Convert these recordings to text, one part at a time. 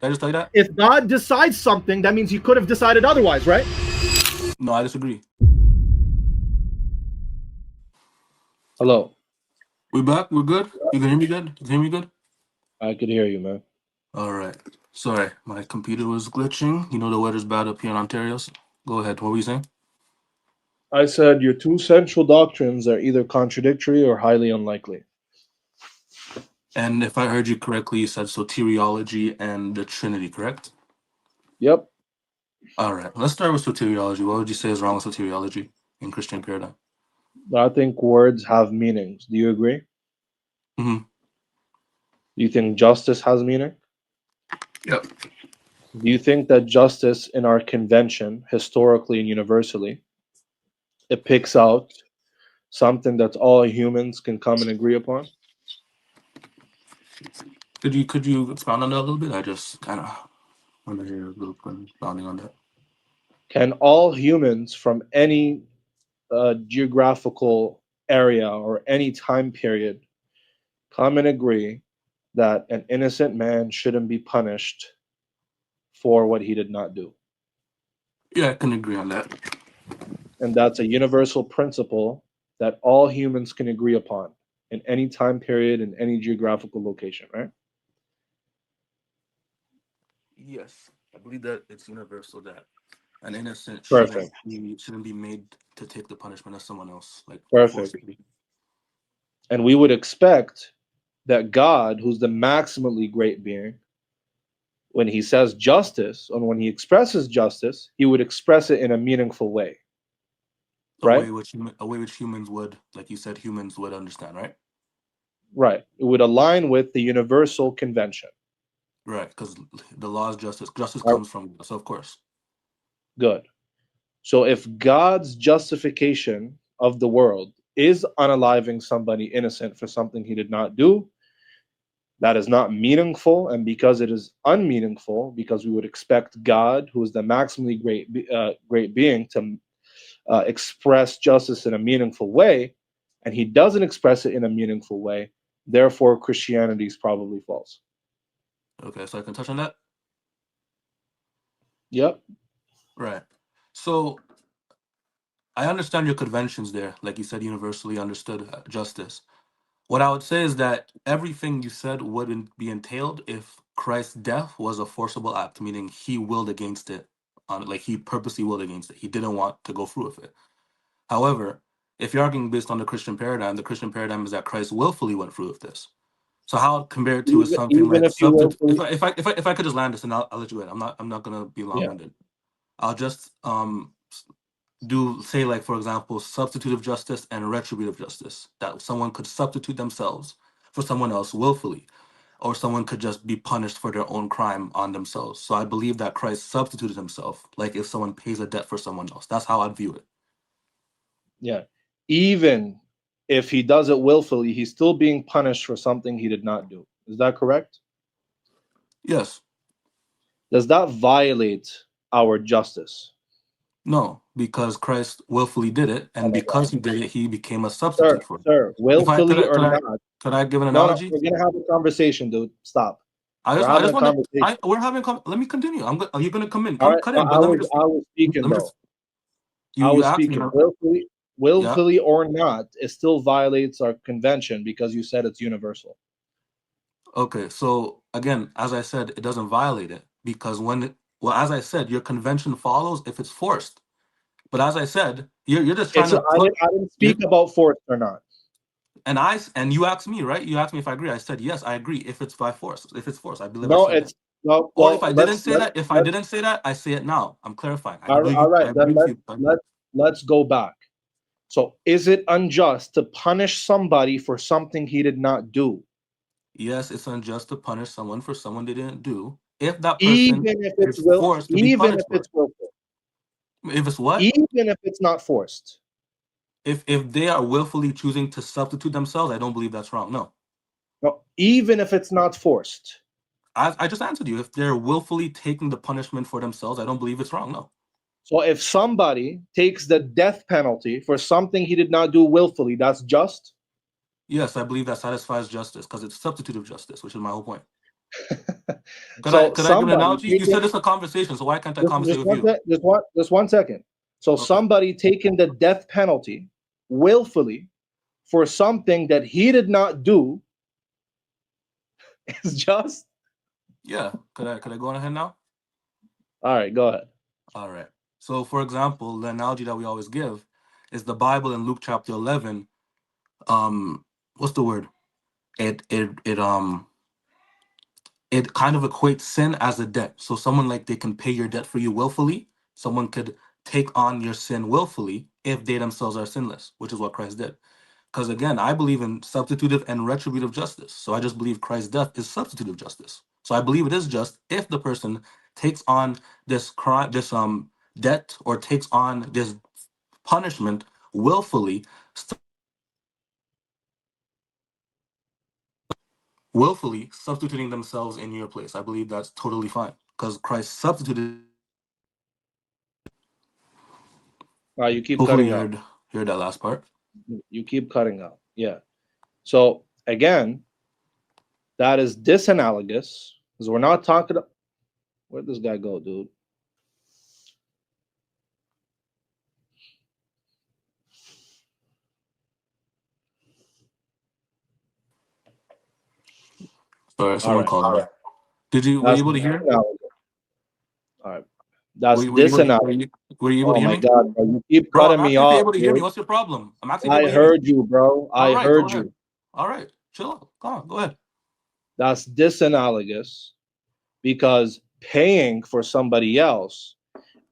Did I just tell you that? If God decides something, that means he could have decided otherwise, right? No, I disagree. Hello. We back? We're good? You can hear me good? You can hear me good? I could hear you, man. All right. Sorry, my computer was glitching. You know the weather's bad up here in Ontario. So go ahead. What were you saying? I said your two central doctrines are either contradictory or highly unlikely. And if I heard you correctly, you said soteriology and the Trinity, correct? Yep. All right. Let's start with soteriology. What would you say is wrong with soteriology in Christian paradigm? I think words have meanings. Do you agree? Mm-hmm. Do you think justice has meaning? Yep. Do you think that justice in our convention, historically and universally, it picks out something that all humans can come and agree upon? Could you expound on that a little bit? I just kind of want to hear a little expounding on that. Can all humans from any geographical area or any time period come and agree that an innocent man shouldn't be punished for what he did not do? Yeah, I can agree on that. And that's a universal principle that all humans can agree upon in any time period, in any geographical location, right? Yes, I believe that it's universal that an innocent Perfect. shouldn't be made to take the punishment of someone else, like Perfect. forcibly. And we would expect that God, who's the maximally great being, when he says justice, and when he expresses justice, he would express it in a meaningful way, right? A way which humans would, like you said, humans would understand, right? Right. It would align with the universal convention. Right, because the law is justice. Justice Right. comes from God, so of course. Good. So if God's justification of the world is unaliving somebody innocent for something he did not do, that is not meaningful. And because it is unmeaningful, because we would expect God, who is the maximally great being, to express justice in a meaningful way, and he doesn't express it in a meaningful way, therefore Christianity is probably false. Okay, so I can touch on that? Yep. Right. So I understand your conventions there, like you said, universally understood justice. What I would say is that everything you said wouldn't be entailed if Christ's death was a forcible act, meaning he willed against it, like he purposely willed against it. He didn't want to go through with it. However, if you're arguing based on the Christian paradigm is that Christ willfully went through with this. So how compared to is something Even like if you substitute? willfully, If I could just land this and I'll let you in. I'm not gonna be long yeah, winded. I'll just do say like for example substitutive justice and retributive justice, that someone could substitute themselves for someone else willfully, or someone could just be punished for their own crime on themselves. So I believe that Christ substituted himself, like if someone pays a debt for someone else. That's how I'd view it. yeah. Even if he does it willfully, he's still being punished for something he did not do. Is that correct? Yes. Does that violate our justice? No, because Christ willfully did it, Oh and my God. because he did it, he became a substitute for it. Sir, If I willfully or not. could I give an No, analogy? we're gonna have a conversation, dude. Stop. I We're just having a want to. conversation. We're having. Let me continue. Are you gonna come in? All Come right. cut No, in. But let me I was speaking let me though. just. I You was asked me. speaking Yeah. willfully or not, it still violates our convention because you said it's universal. Okay. So again, as I said, it doesn't violate it because well, as I said, your convention follows if it's forced. But as I said, you're just trying It's to put. I didn't You speak about force or not. and you asked me, right? You asked me if I agree. I said yes, I agree. If it's by force, if it's force, I believe I No, said that. it's no. Or if Well, I didn't say that, I say it now. I'm clarifying. all right. I Then agree with you. But let's go back. So, is it unjust to punish somebody for something he did not do, yes, it's unjust to punish someone for someone they didn't do if that person even if is it's will, forced to be even if punished for it's it. willful, If it's what? even if it's not forced? If they are willfully choosing to substitute themselves, I don't believe that's wrong. No. No, even if it's not forced. I just answered you. If they're willfully taking the punishment for themselves, I don't believe it's wrong. No. So if somebody takes the death penalty for something he did not do willfully, that's just. Yes, I believe that satisfies justice because it's substitutive justice, which is my whole point. Could I So could I give an somebody analogy? You said it's a conversation, so why can't I conversate with you? just 1 second. So Okay. somebody taking the death penalty willfully for something that he did not do is just. Yeah. Could I go on ahead now? All right, go ahead. All right. So, for example, the analogy that we always give is the Bible in Luke chapter 11. What's the word? It kind of equates sin as a debt. So someone like they can pay your debt for you willfully. Someone could take on your sin willfully if they themselves are sinless, which is what Christ did. Because again, I believe in substitutive and retributive justice. So I just believe Christ's death is substitutive justice. So I believe it is just if the person takes on this crime, this debt, or takes on this punishment willfully, willfully substituting themselves in your place. I believe that's totally fine because Christ substituted. You keep Hopefully, cutting out. heard that last part. You keep cutting out. Yeah. So again, that is disanalogous because we're not talking. Where'd this guy go, dude? Sorry, someone All called me. Were you that's able to hear? disanalogous. All right, that's disanalogous. Were you able to Oh hear my me? God, bro. You keep Bro, I'm cutting me asking if you're off, able to hear me. dude. What's your problem? I'm asking if you're I able to hear me. heard you, bro. All I right, go heard ahead. you. All right, chill out. Come on, go ahead. That's disanalogous because paying for somebody else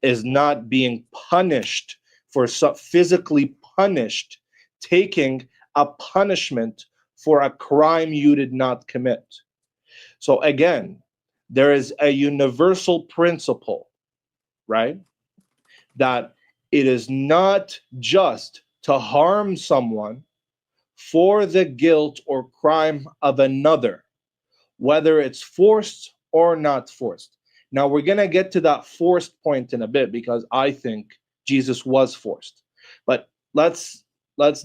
is not being punished for physically punished, taking a punishment for a crime you did not commit. So again, there is a universal principle, right? That it is not just to harm someone for the guilt or crime of another, whether it's forced or not forced. Now we're going to get to that forced point in a bit because I think Jesus was forced. But let's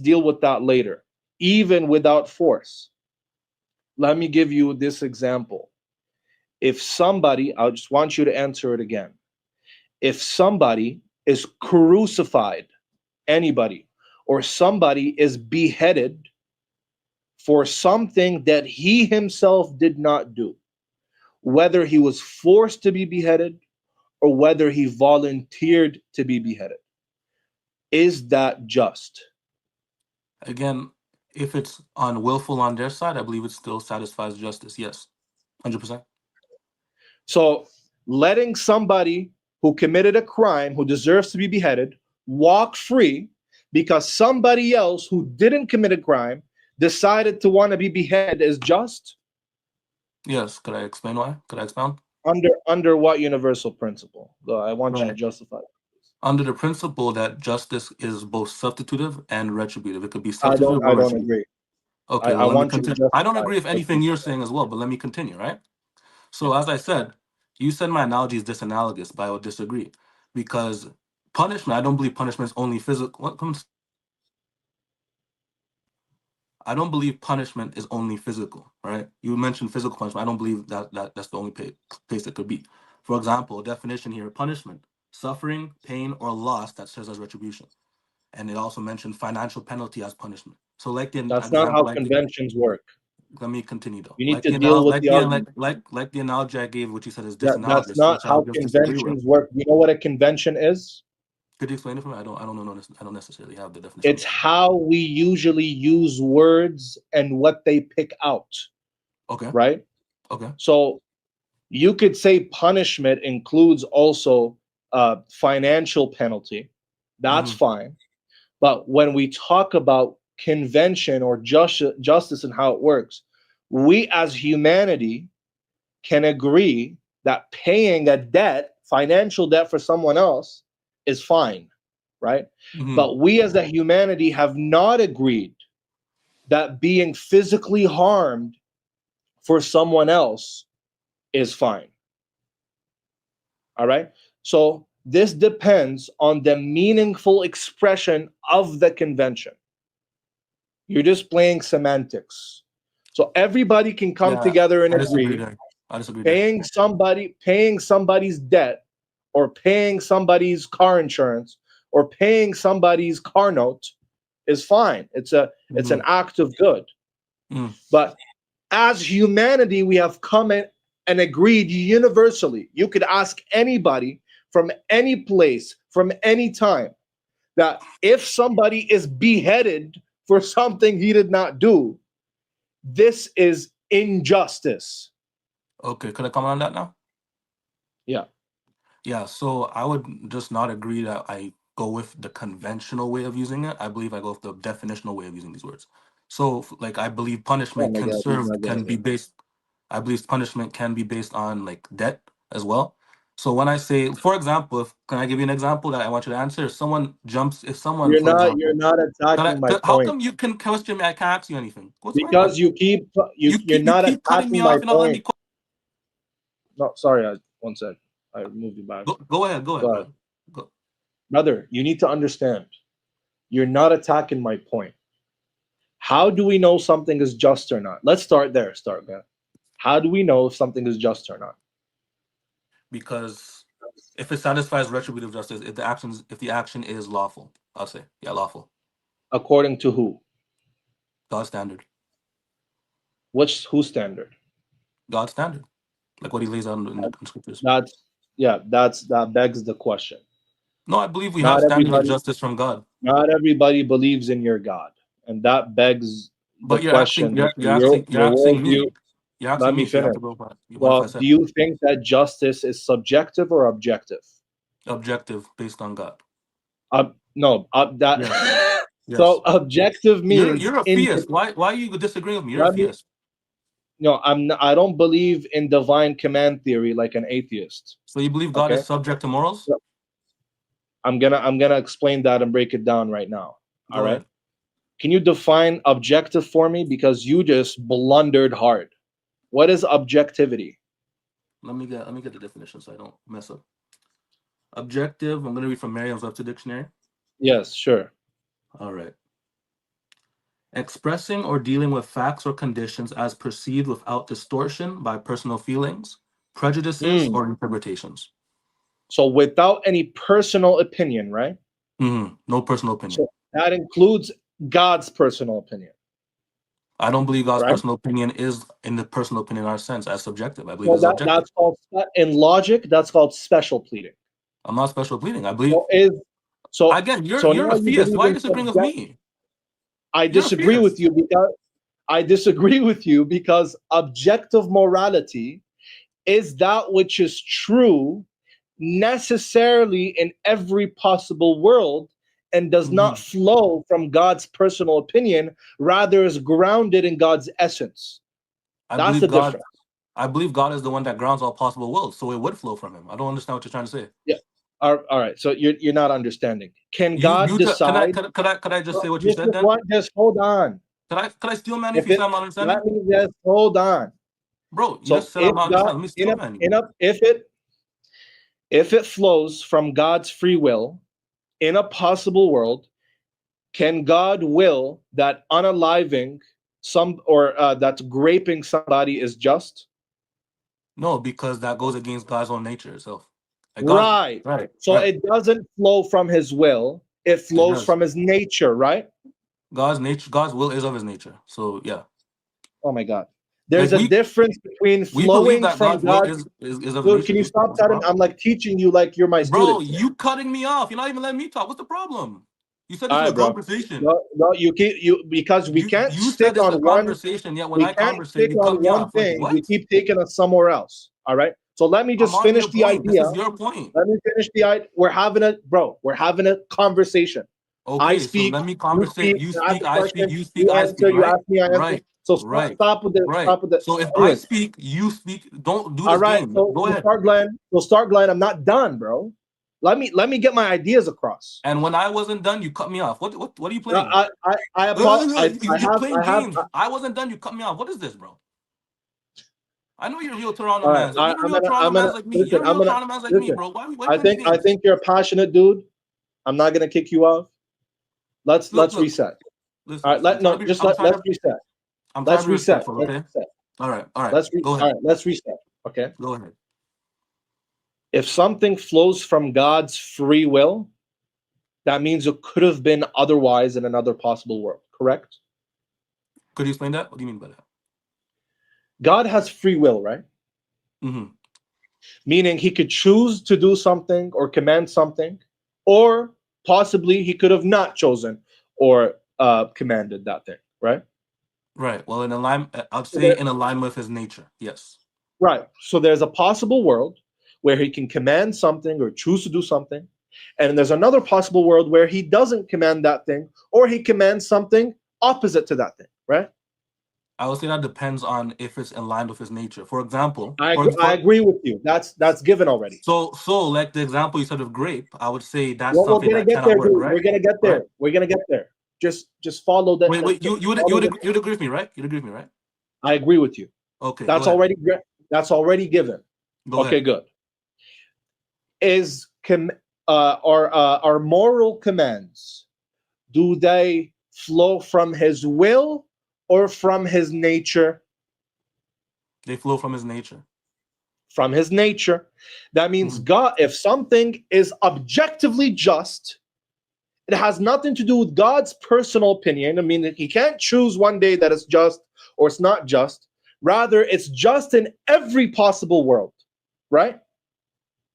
deal with that later. Even without force. Let me give you this example. If somebody, I just want you to answer it again. If somebody is crucified, anybody, or somebody is beheaded for something that he himself did not do, whether he was forced to be beheaded or whether he volunteered to be beheaded, is that just? Again, if it's unwillful on their side, I believe it still satisfies justice. Yes, 100%. So letting somebody who committed a crime, who deserves to be beheaded, walk free because somebody else who didn't commit a crime decided to want to be beheaded is just? Yes. Could I explain why? Could I expound? Under what universal principle? I want you to Right. justify it. Under the principle that justice is both substitutive and retributive. It could be I substitutive or don't retributive. agree. Okay, I well, let me want you to continue. I don't justify agree with anything you're saying as well, but let me continue, right? So, as I said, you said my analogy is disanalogous, but I would disagree because punishment, I don't believe punishment is only physical. What comes? I don't believe punishment is only physical, right? You mentioned physical punishment. I don't believe that's the only place it could be. For example, definition here: punishment, suffering, pain, or loss that serves as retribution. And it also mentioned financial penalty as punishment. So, like the That's not example, how conventions work. let me continue though. You need to deal with the argument. Like the analogy I gave, which you said is That's disanalogous, not which I how would just disagree with. conventions work. You know what a convention is? Could you explain it for me? I don't know. I don't necessarily have the definition. It's how we usually use words and what they pick out. Okay. Right? Okay. So you could say punishment includes also financial penalty. That's fine. But when we talk about convention or justice and how it works, we as humanity can agree that paying a debt, financial debt for someone else is fine, right? But we as a humanity have not agreed that being physically harmed for someone else is fine. All right? So this depends on the meaningful expression of the convention. You're just playing semantics. So everybody can come together and I disagree agree. there. I disagree there. Paying somebody's debt, or paying somebody's car insurance, or paying somebody's car note is fine. It's an act of good. But as humanity, we have come in and agreed universally. You could ask anybody from any place, from any time, that if somebody is beheaded for something he did not do, this is injustice. Okay, could I comment on that now? Yeah. Yeah, so I would just not agree that I go with the conventional way of using it. I believe I go with the definitional way of using these words. So, like, I believe punishment can be based. I believe punishment can be based on like debt as well. So when I say, for example, can I give you an example that I want you to answer? If someone, for example, you're not attacking my how point. come you can question me? I can't ask you anything. What's my Because point? you're not keep cutting me attacking my off and not letting me. point. No, sorry, one sec. I moved you back. Go ahead. Go. Brother, you need to understand. You're not attacking my point. How do we know something is just or not? Let's start there. Man. How do we know if something is just or not? Because if it satisfies retributive justice, if the action is lawful, I'll say, yeah, lawful. According to who? God's standard. Whose standard? God's standard, like what He lays out in the scriptures. That begs the question. No, I believe we have standards of justice from God. Not everybody believes in your God, and that begs the question. You're asking me. Let me finish. Well, do you think that justice is subjective or objective? Objective, based on God. No. Yes. So objective means you're a theist. Why are you disagreeing with me? You're a theist. No, I don't believe in divine command theory like an atheist. So you believe God is subject to morals? I'm gonna explain that and break it down right now. Go all right. ahead. Can you define objective for me? Because you just blundered hard. What is objectivity? Let me get the definition so I don't mess up. Objective, I'm gonna read from Merriam-Webster dictionary. Yes, sure. All right. Expressing or dealing with facts or conditions as perceived without distortion by personal feelings, prejudices, or interpretations. So without any personal opinion, right? No personal opinion. So that includes God's personal opinion. I don't believe God's personal opinion is, in the personal opinion in our sense, as subjective. I believe it's objective. That's called, in logic, that's called special pleading. I'm not special pleading. I believe. Again, you're a theist. Why are you disagreeing with me? I disagree with you because objective morality is that which is true necessarily in every possible world and does not flow from God's personal opinion, rather is grounded in God's essence. That's the difference. I believe God is the one that grounds all possible worlds, so it would flow from Him. I don't understand what you're trying to say. Yeah. All right. So you're not understanding. Can God decide? Could I just say what you said then? Just hold on. Could I steal man if you say I'm not understanding? Let me just hold on. Bro, you just said I'm not understanding. Let me steal man. If it flows from God's free will in a possible world, can God will that unaliving that's graping somebody is just? No, because that goes against God's own nature itself. Right. So it doesn't flow from His will; it flows from His nature, right? God's will is of His nature. So yeah. Oh my God. There's a difference between flowing from God. Is of Dude, can you stop cutting? I'm like teaching you like you're my student. Bro, you cutting me off. You're not even letting me talk. What's the problem? You said this is a conversation. No, because we can't stick on one conversation. Yet when I conversate, you cut me off. We keep taking us somewhere else. All right. So let me just finish the idea. This is your point. Let me finish the idea. We're having a conversation. Okay, I speak. So let me conversate. You speak. I speak. You speak. You I answer. speak. You ask me. I answer. Right. So stop with the. So if I speak, you speak. Don't do this game. So go ahead. Start, Glenn. I'm not done, bro. Let me get my ideas across. And when I wasn't done, you cut me off. What are you playing? I apologize. You're playing games. I wasn't done. You cut me off. What is this, bro? I know you're a real Toronto man. You're a real Toronto man like me. You're a real Toronto man like me, bro. Why I think you're a passionate dude. I'm not gonna kick you off. Let's reset. Listen, all right. Let's reset. I'm Let's reset. Okay. All right. Let's reset. Okay. Go ahead. If something flows from God's free will, that means it could have been otherwise in another possible world, correct? Could you explain that? What do you mean by that? God has free will, right? Mm-hmm. Meaning he could choose to do something or command something, or possibly he could have not chosen or commanded that thing, right? Right. Well, I'd So say there- in alignment with his nature. Yes. right. So there's a possible world where he can command something or choose to do something, and there's another possible world where he doesn't command that thing or he commands something opposite to that thing, right? I would say that depends on if it's in line with his nature. For example, I agree with you. That's given already. so like the example you said of grape, I would say that's Well, we're something gonna that get cannot there, work, dude. right? We're gonna get Right? there. We're gonna get there. Just follow that. Wait, Follow the, you'd agree with me, right? You'd agree with me, right? I agree with you. Okay, go That's ahead. already that's already given. Go Okay, ahead. good. Is our moral commands, do they flow from his will or from his nature? They flow from his nature. From his nature. That means Mhm. God, if something is objectively just, it has nothing to do with God's personal opinion. I mean, he can't choose one day that it's just or it's not just. Rather, it's just in every possible world, right?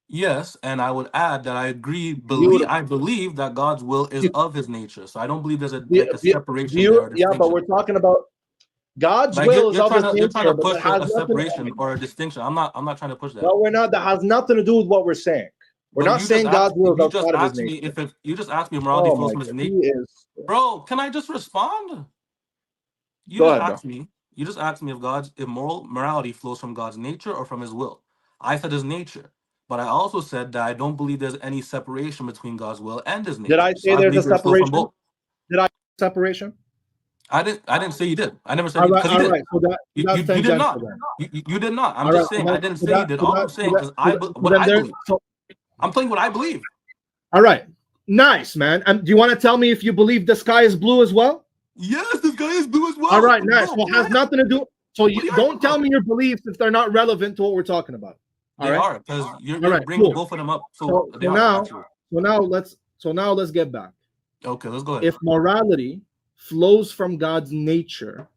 Yes, and I would add that Beautiful. I believe that God's will is of his nature. So I don't believe there's a Be- separation there or a yeah, but distinction. we're talking about God's Like will is of his you're trying nature, to but that push has a nothing. separation or a distinction. I'm not trying to push that. No, we're not. That has nothing to do with what we're saying. We're But not saying God's will is outside of his nature. you just asked me if morality Oh flows my from his God, he nature. is. Bro, can I just respond? You Go just ahead, bro. asked me. You just asked me if morality flows from God's nature or from his will. I said his nature. But I also said that I don't believe there's any separation between God's will and his Did nature. I So say I there's a believe there's flow from separation? both. Did I separation? I didn't say you did. I never said All you right, because you all did. right. So that's You did tangential not. then. You did not. I'm All right. just saying I didn't So say you did. All I'm saying is so what then I there. believe. So I'm telling you what I believe. All right. Nice, man. Do you want to tell me if you believe the sky is blue as well? Yes, this guy is blue as All well. right, nice. Bro, Well, it go has ahead. nothing to do. So What you are you arguing don't tell about? me your beliefs if they're not relevant to what we're talking about. All They right. are because All you're right. bringing Cool. both of them up. So So they are actually. now let's get back. Okay, let's go ahead. If morality flows from God's nature,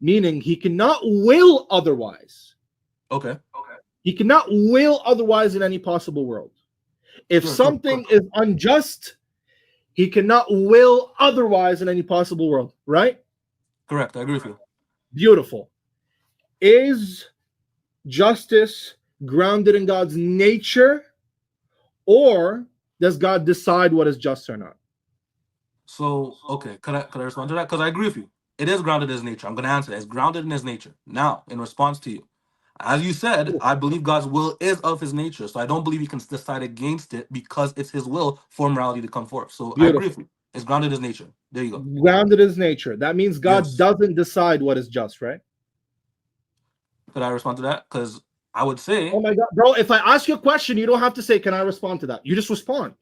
meaning he cannot will otherwise. Okay. He cannot will otherwise in any possible world. If Sure. something is unjust, he cannot will otherwise in any possible world, right? Correct. I agree with you. Beautiful. Is justice grounded in God's nature, or does God decide what is just or not? So okay, could I respond to that? Because I agree with you. It is grounded in his nature. I'm gonna answer that. It's grounded in his nature. Now, in response to you, as you said, I believe God's will is of his nature. So I don't believe he can decide against it because it's his will for morality to come forth. So I agree Beautiful. with you. It's grounded in his nature. There you go. Grounded in his nature. That means God Yes. doesn't decide what is just, right? Could I respond to that? Because I would say Oh my God, bro, if I ask you a question, you don't have to say, can I respond to that? You just respond.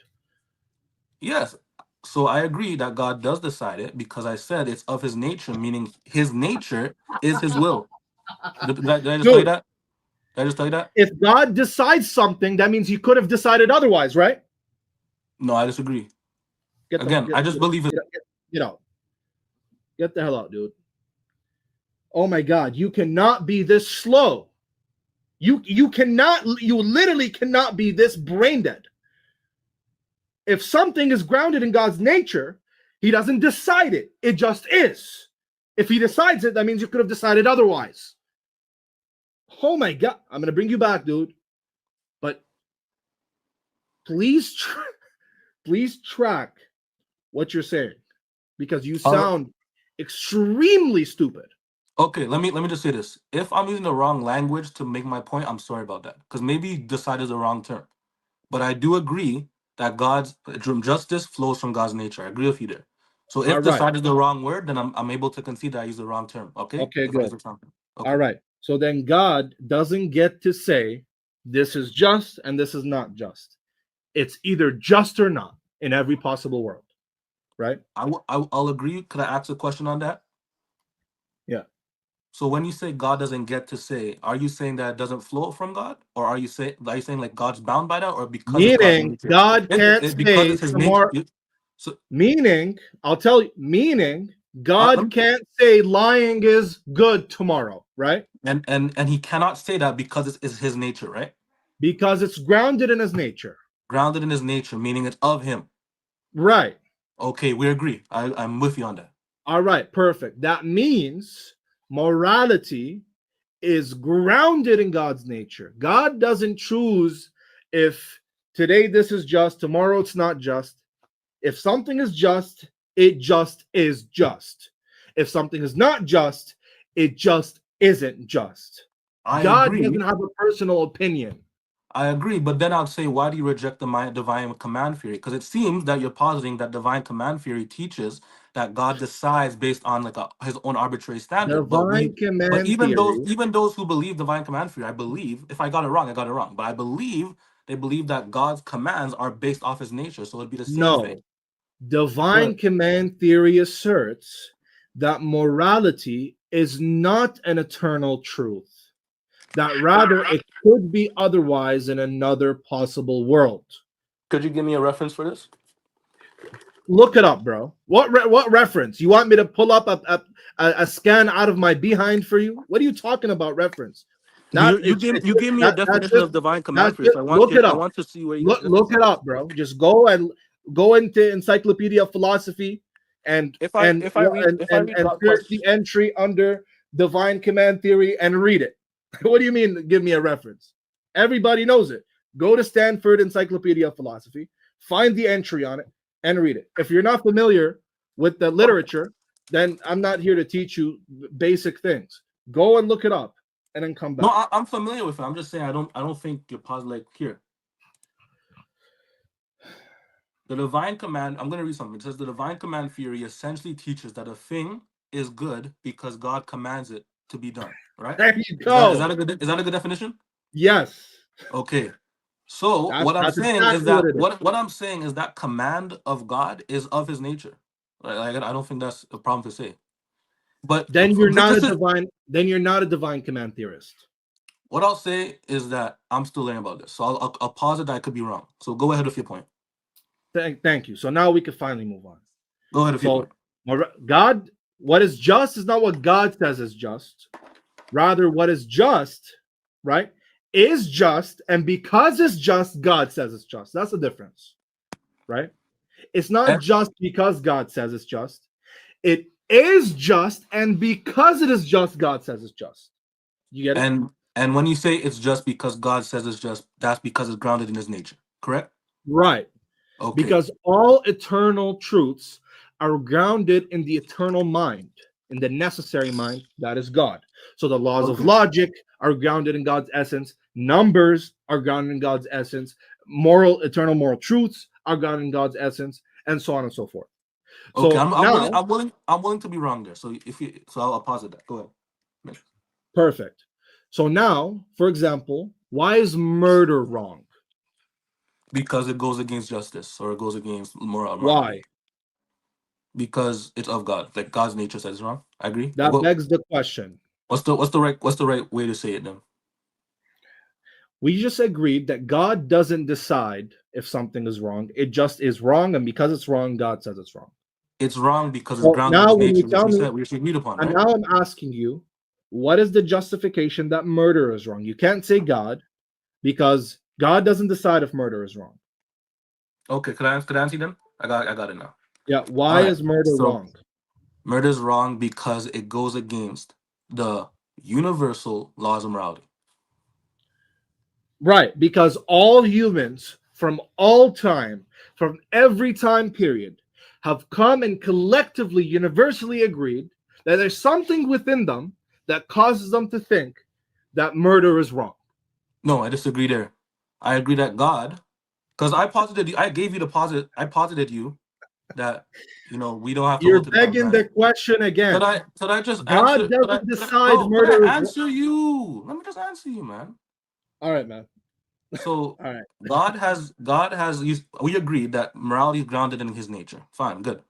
yes. So I agree that God does decide it because I said it's of his nature, meaning his nature is his will. Did I just tell you Dude, that? Did I just tell you that? if God decides something, that means he could have decided otherwise, right? No, I disagree. Get the Again, I just believe it. get out. Get the hell out, dude. Oh my God, you cannot be this slow. You literally cannot be this brain dead. If something is grounded in God's nature, he doesn't decide it. It just is. If he decides it, that means you could have decided otherwise. Oh my God, I'm gonna bring you back, dude. But please, please track what you're saying because you All right. sound extremely stupid. Okay, let me just say this. If I'm using the wrong language to make my point, I'm sorry about that. Because maybe decide is the wrong term. But I do agree that God's justice flows from God's nature. I agree with you there. So All if right. decide is the wrong word, then I'm able to concede that I use the wrong term. Okay? Okay, If I use good. the wrong term. All Okay. right. So then God doesn't get to say this is just and this is not just. It's either just or not in every possible world, right? I'll agree. Could I ask a question on that? Yeah. So when you say God doesn't get to say, are you saying that it doesn't flow from God, or are you saying like God's bound by that, or because it's God's Meaning, nature? God can't Because say it's His nature. tomorrow. So Meaning, I'll tell you, meaning, God I'm, can't say lying is good tomorrow, right? and He cannot say that because it's His nature, right? Because it's grounded in His nature. Grounded in His nature, meaning it's of Him. Right. Okay, we agree. I'm with you on that. All right, perfect. That means morality is grounded in God's nature. God doesn't choose if today this is just, tomorrow it's not just. If something is just, it just is just. If something is not just, it just isn't just. I God agree. doesn't have a personal opinion. I agree, but then I'd say, why do you reject the divine command theory? Because it seems that you're positing that divine command theory teaches that God decides based on like his own arbitrary standard. Divine But command even theory. those who believe divine command theory, I believe, if I got it wrong, I got it wrong. But I believe they believe that God's commands are based off His nature, so it'd be the same thing. No. Divine But command theory asserts that morality is not an eternal truth, that rather it could be otherwise in another possible world. could you give me a reference for this? Look it up, bro. What reference? You want me to pull up a scan out of my behind for you? What are you talking about? Reference? That You is gave me a that's definition just of divine command that's theory. just So look it I up. want to see where you get the Look definition it from. up, bro. Just go into Encyclopedia of Philosophy and If I search the entry under divine command theory and read it. What do you mean? Give me a reference. Everybody knows it. Go to Stanford Encyclopedia of Philosophy, find the entry on it, and read it. If you're not familiar with the literature, then I'm not here to teach you basic things. Go and look it up, and then come back. No, I'm familiar with it. I'm just saying I don't think you're positive. Like here, the divine command. I'm gonna read something. It says the divine command theory essentially teaches that a thing is good because God commands it to be done. Right? There you Is go. that a good definition? Yes, Okay. So what I'm that's saying is exactly what that it is. what I'm saying is that command of God is of His nature. Like I don't think that's a problem to say. But Then you're not a this is divine. Then you're not a divine command theorist. what I'll say is that I'm still learning about this. So I'll pause it. That I could be wrong. So go ahead with your point. Thank you. So now we can finally move on. Go ahead with your So point. God, what is just is not what God says is just. Rather, what is just, right, is just, and because it's just, God says it's just. That's the difference, right? It's not And just because God says it's just. It is just, and because it is just, God says it's just. You get it? and when you say it's just because God says it's just, that's because it's grounded in His nature. Correct? Right. Okay. Because all eternal truths are grounded in the eternal mind, in the necessary mind that is God. So the laws of Okay. logic are grounded in God's essence, numbers are grounded in God's essence, eternal moral truths are grounded in God's essence, and so on and so forth. Okay. So now, I'm willing to be wrong there. So I'll pause it. That. Go ahead. perfect. So now, for example, why is murder wrong? Because it goes against justice or it goes against morality. Why? Because it's of God. Like God's nature says it's wrong. I agree. That begs the question. What's the right way to say it then? We just agreed that God doesn't decide if something is wrong. It just is wrong, and because it's wrong, God says it's wrong. It's wrong because it's So grounded in now His when you nature, tell me, which we agreed upon, and right? now I'm asking you, what is the justification that murder is wrong? You can't say God because God doesn't decide if murder is wrong. Okay, could I answer them? I got it now. Yeah, All why right. is murder So wrong? murder is wrong because it goes against the universal laws of morality. Right, because all humans from all time, from every time period, have come and collectively, universally agreed that there's something within them that causes them to think that murder is wrong. No, I disagree there. I agree that God, because I gave you I posited you that we don't have to You're hold to divine begging command. the question again. Could I just God answer? doesn't decide Bro, could I murder is wrong. answer you? Let me just answer you, man. All right, man. So All right. God has we agreed that morality is grounded in His nature. Fine, good.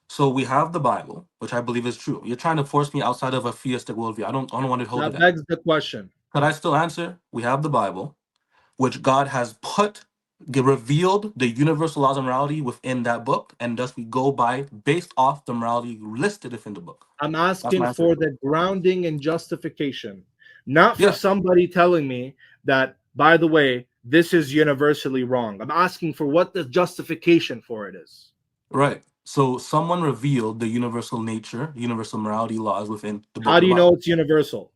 So we have the Bible, which I believe is true. You're trying to force me outside of a theistic worldview. I don't want to hold you That there. begs the question. Could I still answer? We have the Bible, which God has revealed the universal laws of morality within that book, and thus we go by based off the morality listed within the book. I'm That's asking my answer. for the grounding and justification, not for Yeah, somebody telling me that, by the way, this is universally wrong. I'm asking for what the justification for it is. right. So someone revealed the universal nature, universal morality laws within the book How of do the you know Bible it's universal?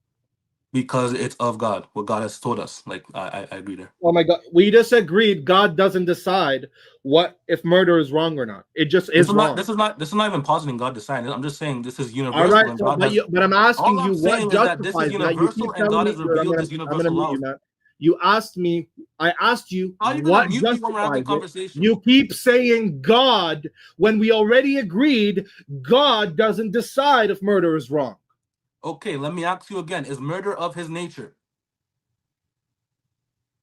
because it's of God, what God has told us. Like I agree there. Oh my God. We just agreed God doesn't decide what if murder is wrong or not. It just This is is not. wrong. This is not. This is not even positing God deciding. I'm just saying this is All right. universal, and So, God has. but I'm asking All you I'm what saying is that this is justifies that. You keep universal, and telling God me, has dude, revealed His I'm gonna universal mute you, laws. man. You asked me, I asked you How are you gonna what mute me when we're having justifies it. conversation? You keep saying God when we already agreed God doesn't decide if murder is wrong. Okay, let me ask you again: is murder of His nature?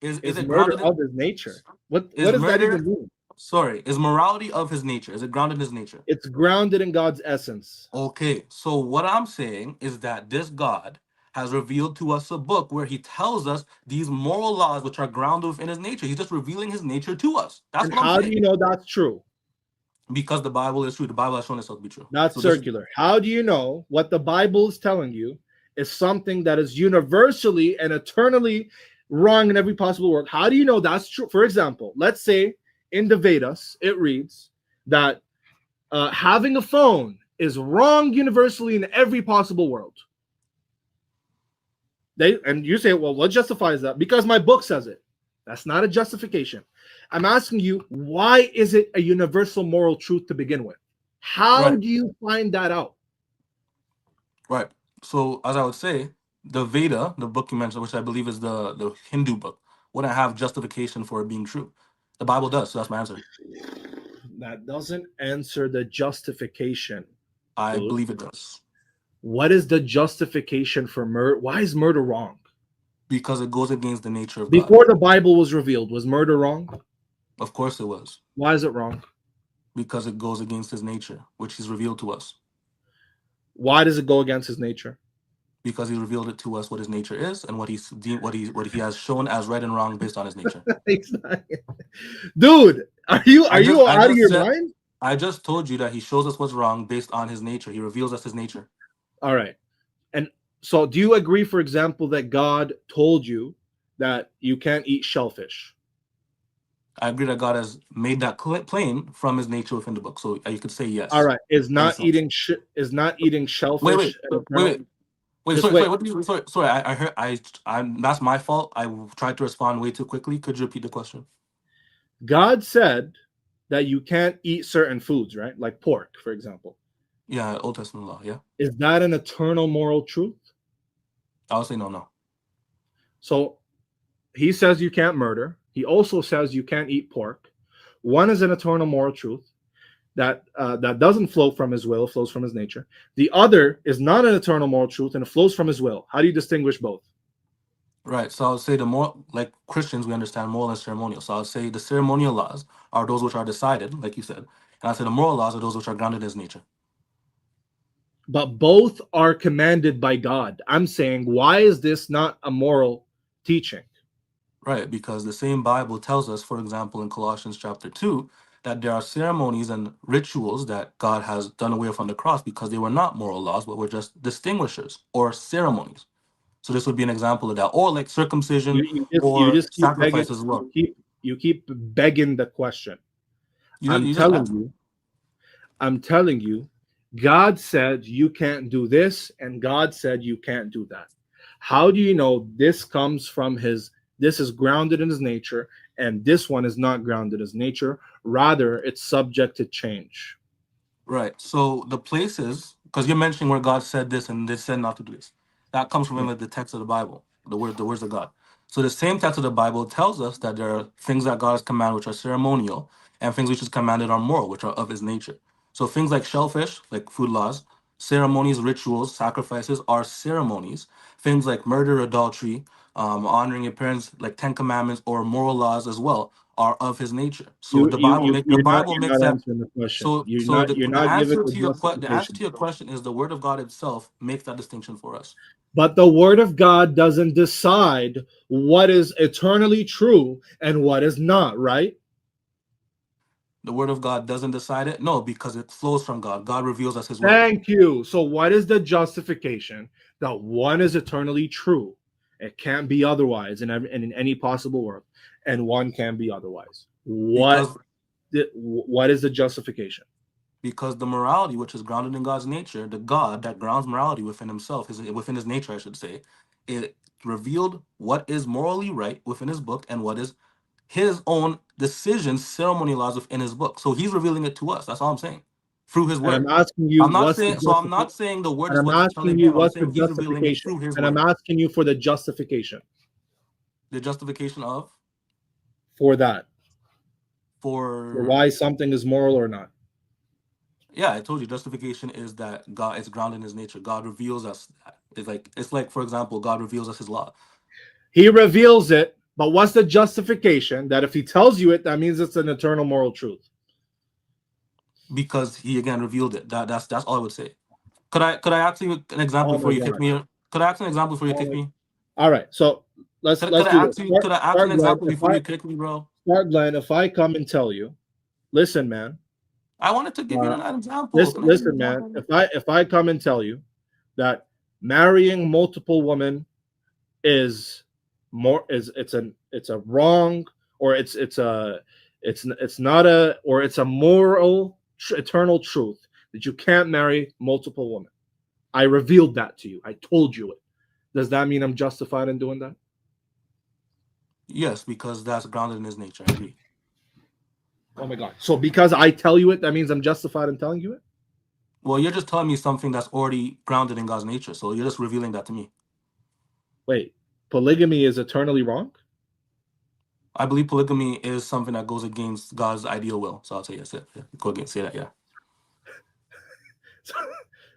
Is Is it murder grounded in? of his nature? What Is does that even murder? mean? Sorry, is morality of His nature? Is it grounded in His nature? It's grounded in God's essence. Okay, so what I'm saying is that this God has revealed to us a book where He tells us these moral laws which are grounded within His nature. He's just revealing His nature to us. That's And what I'm how do saying. you know that's true? Because the Bible is true. The Bible has shown itself to be true. That's So this is circular. How do you know what the Bible is telling you is something that is universally and eternally wrong in every possible world? How do you know that's true? For example, let's say in the Vedas, it reads that having a phone is wrong universally in every possible world. And you say, well, what justifies that? Because my book says it. That's not a justification. I'm asking you, why is it a universal moral truth to begin with? How right, do you find that out? right. So as I would say, the Veda, the book you mentioned, which I believe is the Hindu book, wouldn't have justification for it being true. The Bible does. So that's my answer. That doesn't answer the justification, I dude. believe it does What is the justification for murder? Why is murder wrong? because it goes against the nature of God. Before the Bible was revealed, was murder wrong? Of course, it was Why is it wrong? because it goes against His nature, which He's revealed to us. Why does it go against his nature? Because He revealed it to us what His nature is and what He has shown as right and wrong based on His nature. Dude, are you I out of just your said mind? I just told you that He shows us what's wrong based on His nature. He reveals us His nature. All right. And so do you agree, for example, that God told you that you can't eat shellfish? I agree that God has made that claim from His nature within the book. So you could say All yes. right. Is In a not sense. eating Wait, shellfish wait, an wait, eternal? wait. Just Sorry, wait. sorry. What did you? Sorry, sorry. I heard. I'm. That's my fault. I tried to respond way too quickly. Could you repeat the question? God said that you can't eat certain foods, right? Like pork, for example. Yeah, Old Testament law. Yeah, Is that an eternal moral truth? I would say no, no. So he says you can't murder. He also says you can't eat pork. One is an eternal moral truth that doesn't flow from his will, flows from his nature. The other is not an eternal moral truth and it flows from his will. How do you distinguish both? Right. So I would say the more like Christians, we understand moral and ceremonial. So I would say the ceremonial laws are those which are decided, like you said, and I say the moral laws are those which are grounded in His nature. But both are commanded by God. I'm saying, why is this not a moral teaching? Right, because the same Bible tells us, for example, in Colossians chapter 2, that there are ceremonies and rituals that God has done away with on the cross because they were not moral laws, but were just distinguishers or ceremonies. So this would be an example of that, or like circumcision You or just keep begging. sacrifice as well. You keep begging the question. I'm You just telling answer. you, I'm telling you, God said you can't do this, and God said you can't do that. How do you know this comes from this is grounded in his nature, and this one is not grounded in his nature? Rather, it's subject to change. Right. So the places, because you're mentioning where God said this and they said not to do this, that comes from the text of the Bible, the words of God. So the same text of the Bible tells us that there are things that God has commanded which are ceremonial, and things which is commanded are moral, which are of His nature. So things like shellfish, like food laws, ceremonies, rituals, sacrifices are ceremonies. Things like murder, adultery, honoring your parents, like Ten Commandments or moral laws as well, are of his nature. So the You're Bible you're makes not that. answering the question. So You're the not giving answer the to the answer justification. to your question is the word of God itself makes that distinction for us. But the word of God doesn't decide what is eternally true and what is not, right? The word of God doesn't decide it. No, because it flows from God. God reveals us his word. Thank you. So what is the justification that one is eternally true? It can't be otherwise in any possible world, and one can be otherwise. Because What is the justification? because the morality which is grounded in God's nature, the God that grounds morality within himself, within his nature, I should say, it revealed what is morally right within his book and what is his own decisions, ceremonialized within his book. So he's revealing it to us. That's all I'm saying. Through his And I'm word. asking you, I'm not what's the saying so I'm justification? not saying the word And is I'm what's asking telling you, him. I'm what's the saying he's revealing it justification? through his And I'm word. asking you for the justification The justification of for that, for for why something is moral or not. yeah, I told you justification is that God is grounded in his nature. God reveals us that. It's like for example, God reveals us his law. He reveals it, but what's the justification that if he tells you it, that means it's an eternal moral truth? Because he again revealed it. That's all I would say. Could I ask you an example Oh before my you kick God. me? Could I ask an example before you Oh kick my... me? All right. So let's Could I do ask this. you? Could I ask an Glenn, example before you kick me, bro? Glenn, if I come and tell you, listen, man, I wanted to give you uh, an example. Can I give you an listen, man, example? if I come and tell you that marrying multiple women is more is it's a wrong, or it's not a, or it's a moral eternal truth that you can't marry multiple women. I revealed that to you. I told you it. Does that mean I'm justified in doing that? Yes, because that's grounded in his nature. I agree. Oh my God. So because I tell you it, that means I'm justified in telling you it? Well, you're just telling me something that's already grounded in God's nature. So you're just revealing that to me. Wait, polygamy is eternally wrong? I believe polygamy is something that goes against God's ideal will. So I'll say yes. Yeah. Go against say that. Yeah.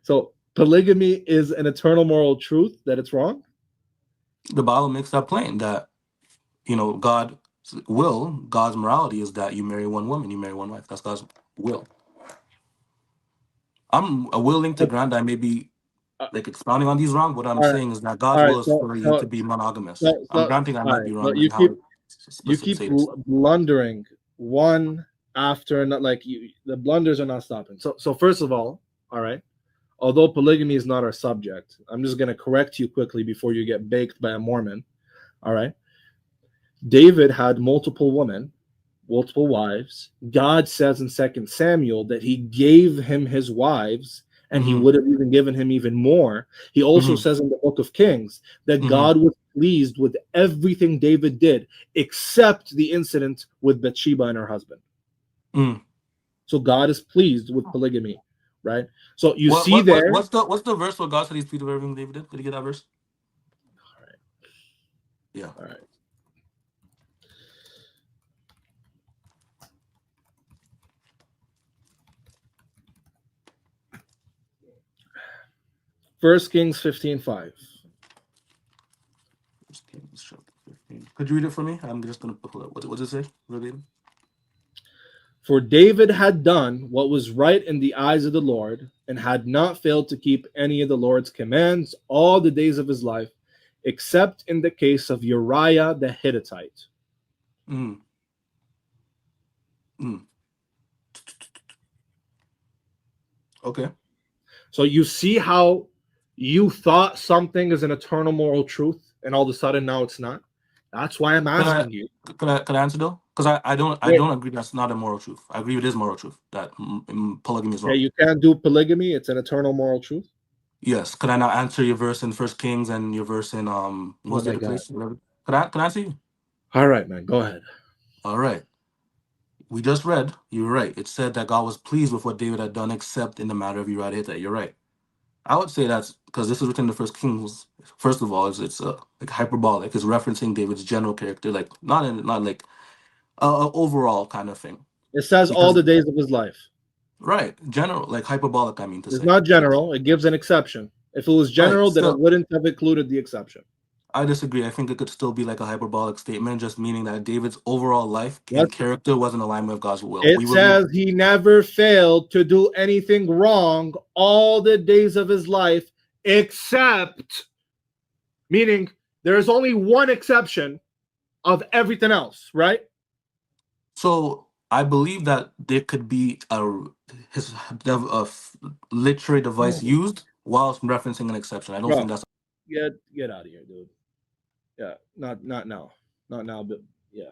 So polygamy is an eternal moral truth that it's wrong? The Bible makes that plain that God's will, God's morality is that you marry one woman, you marry one wife. That's God's will. I'm willing to grant that I may be Uh, like expounding on these wrong. What I'm all right, saying is that God's all right. will is for you to be monogamous. I'm So granting I all might right. be So wrong in how I keep say this. blundering one after another. Like the blunders are not stopping. So first of all right. Although polygamy is not our subject, I'm just going to correct you quickly before you get baked by a Mormon. All right. David had multiple women, multiple wives. God says in 2 Samuel that he gave him his wives, and he Mm-hmm. would have even given him even more. He also Mm-hmm. says in the book of Kings that Mm-hmm. God was pleased with everything David did, except the incident with Bathsheba and her husband. Mm. So God is pleased with polygamy, right? So you What see what what there. what's the verse where God said he's pleased with everything David did? Could you get that verse? All right. Yeah. All right. First Kings 15:5. Could you read it for me? I'm just gonna pull it. What does it say? Verbatim? For David had done what was right in the eyes of the Lord, and had not failed to keep any of the Lord's commands all the days of his life, except in the case of Uriah the Hittite. Mm. Mm. Okay. So you see how you thought something is an eternal moral truth, and all of a sudden now it's not? That's why I'm asking you. Could I answer though? Because I don't agree that's not a moral truth. I agree it is moral truth that polygamy is Yeah, wrong. you can't do polygamy. It's an eternal moral truth. Yes. Could I now answer your verse in First Kings and your verse in Oh what's the my other God. place? Could I answer you? All right, man. Go ahead. All right. We just read. You're right. It said that God was pleased with what David had done, except in the matter of Uriah the Hittite. You're right. I would say that's because this is written in the First Kings. First of all, it's like hyperbolic. It's referencing David's general character, like not like overall kind of thing. It says all Because the days of his life. right, general, like hyperbolic. I mean to It's say. not general. It gives an exception. If it was Right. general, then it Still, wouldn't have included the exception. I disagree. I think it could still be like a hyperbolic statement, just meaning that David's overall life and What? character was in alignment with God's will. It says he never failed to do anything wrong all the days of his life, except, meaning there is only one exception of everything else, right? So I believe that there could be a literary device used whilst referencing an exception. I don't Bro, think that's. get out of here, dude. Yeah, not now, but yeah.